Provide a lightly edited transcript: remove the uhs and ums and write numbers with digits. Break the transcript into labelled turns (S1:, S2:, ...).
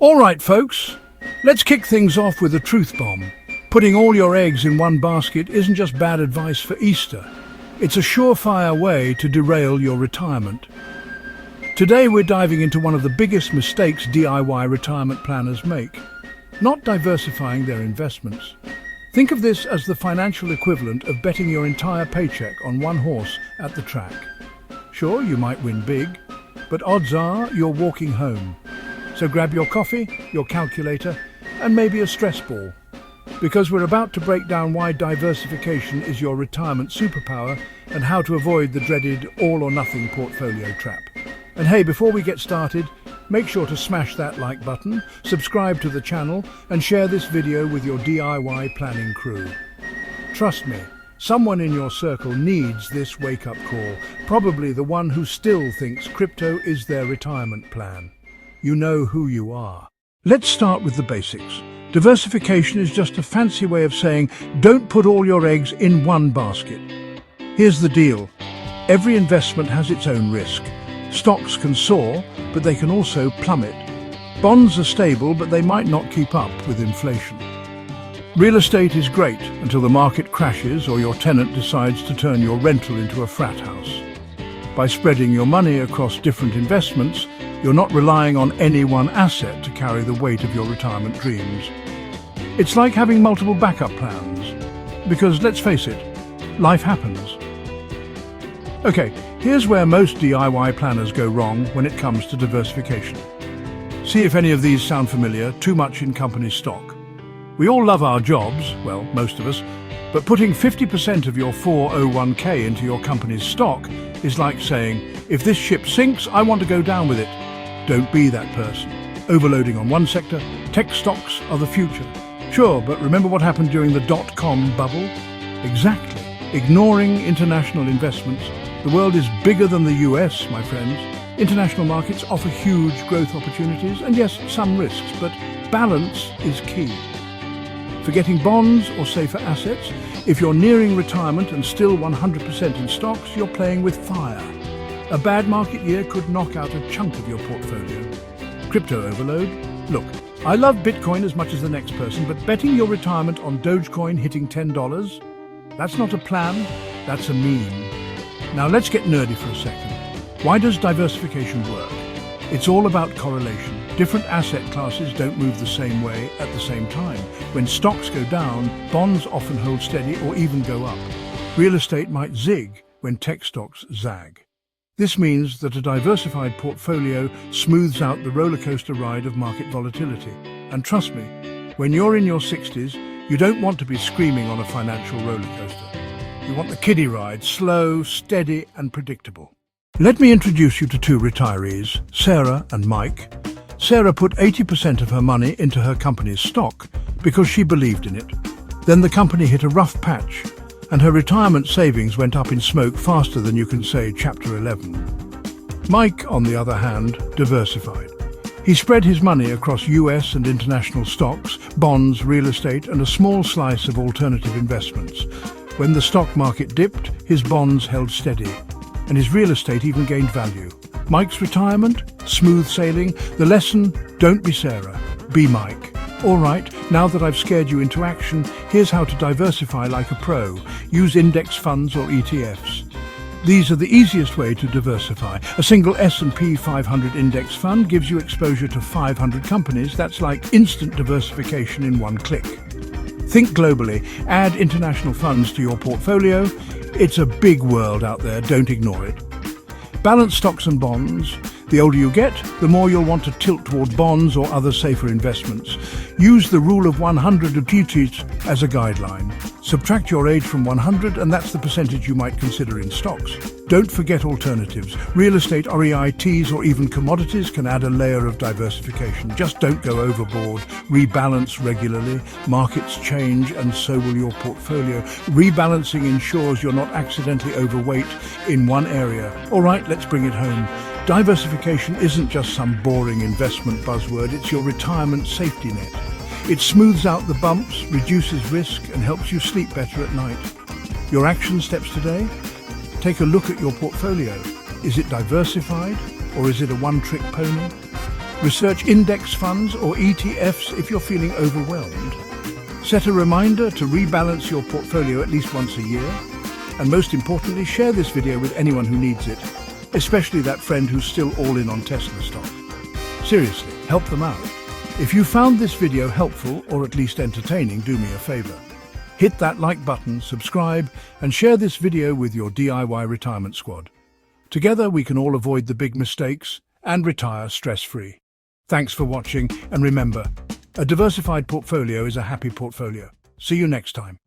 S1: All right, folks, let's kick things off with a truth bomb. Putting all your eggs in one basket isn't just bad advice for Easter. It's a surefire way to derail your retirement. Today we're diving into one of the biggest mistakes DIY retirement planners make: not diversifying their investments. Think of this as the financial equivalent of betting your entire paycheck on one horse at the track. Sure, you might win big, but odds are you're walking home. So grab your coffee, your calculator, and maybe a stress ball, because we're about to break down why diversification is your retirement superpower and how to avoid the dreaded all-or-nothing portfolio trap. And hey, before we get started, make sure to smash that like button, subscribe to the channel, and share this video with your DIY planning crew. Trust me, someone in your circle needs this wake-up call, probably the one who still thinks crypto is their retirement plan. You know who you are. Let's start with the basics. Diversification is just a fancy way of saying don't put all your eggs in one basket. Here's the deal. Every investment has its own risk. Stocks can soar, but they can also plummet. Bonds are stable, but they might not keep up with inflation. Real estate is great until the market crashes or your tenant decides to turn your rental into a frat house. By spreading your money across different investments, you're not relying on any one asset to carry the weight of your retirement dreams. It's like having multiple backup plans, because let's face it, life happens. Okay, here's where most DIY planners go wrong when it comes to diversification. See if any of these sound familiar. Too much in company stock. We all love our jobs, well, most of us, but putting 50% of your 401k into your company's stock is like saying, if this ship sinks, I want to go down with it. Don't be that person. Overloading on one sector, tech stocks are the future. Sure, but remember what happened during the dot-com bubble? Exactly. Ignoring international investments. The world is bigger than the US, my friends. International markets offer huge growth opportunities and yes, some risks, but balance is key. Forgetting bonds or safer assets, if you're nearing retirement and still 100% in stocks, you're playing with fire. A bad market year could knock out a chunk of your portfolio. Crypto overload? Look, I love Bitcoin as much as the next person, but betting your retirement on Dogecoin hitting $10? That's not a plan, that's a meme. Now let's get nerdy for a second. Why does diversification work? It's all about correlation. Different asset classes don't move the same way at the same time. When stocks go down, bonds often hold steady or even go up. Real estate might zig when tech stocks zag. This means that a diversified portfolio smooths out the rollercoaster ride of market volatility. And trust me, when you're in your 60s, you don't want to be screaming on a financial rollercoaster. You want the kiddie ride, slow, steady, and predictable. Let me introduce you to two retirees, Sarah and Mike. Sarah put 80% of her money into her company's stock because she believed in it. Then the company hit a rough patch, and her retirement savings went up in smoke faster than you can say Chapter 11. Mike, on the other hand, diversified. He spread his money across US and international stocks, bonds, real estate, and a small slice of alternative investments. When the stock market dipped, his bonds held steady, and his real estate even gained value. Mike's retirement? Smooth sailing. The lesson? Don't be Sarah, be Mike. All right, now that I've scared you into action, here's how to diversify like a pro. Use index funds or ETFs. These are the easiest way to diversify. A single S&P 500 index fund gives you exposure to 500 companies. That's like instant diversification in one click. Think globally. Add international funds to your portfolio. It's a big world out there, don't ignore it. Balance stocks and bonds. The older you get, the more you'll want to tilt toward bonds or other safer investments. Use the rule of 100 of duties as a guideline. Subtract your age from 100 and that's the percentage you might consider in stocks. Don't forget alternatives. Real estate, REITs or even commodities can add a layer of diversification. Just don't go overboard. Rebalance regularly. Markets change and so will your portfolio. Rebalancing ensures you're not accidentally overweight in one area. All right, let's bring it home. Diversification isn't just some boring investment buzzword, it's your retirement safety net. It smooths out the bumps, reduces risk, and helps you sleep better at night. Your action steps today? Take a look at your portfolio. Is it diversified, or is it a one-trick pony? Research index funds or ETFs if you're feeling overwhelmed. Set a reminder to rebalance your portfolio at least once a year. And most importantly, share this video with anyone who needs it, especially that friend who's still all in on Tesla stock. Seriously, help them out. If you found this video helpful or at least entertaining, do me a favor. Hit that like button, subscribe, and share this video with your DIY retirement squad. Together we can all avoid the big mistakes and retire stress-free. Thanks for watching, and remember, a diversified portfolio is a happy portfolio. See you next time.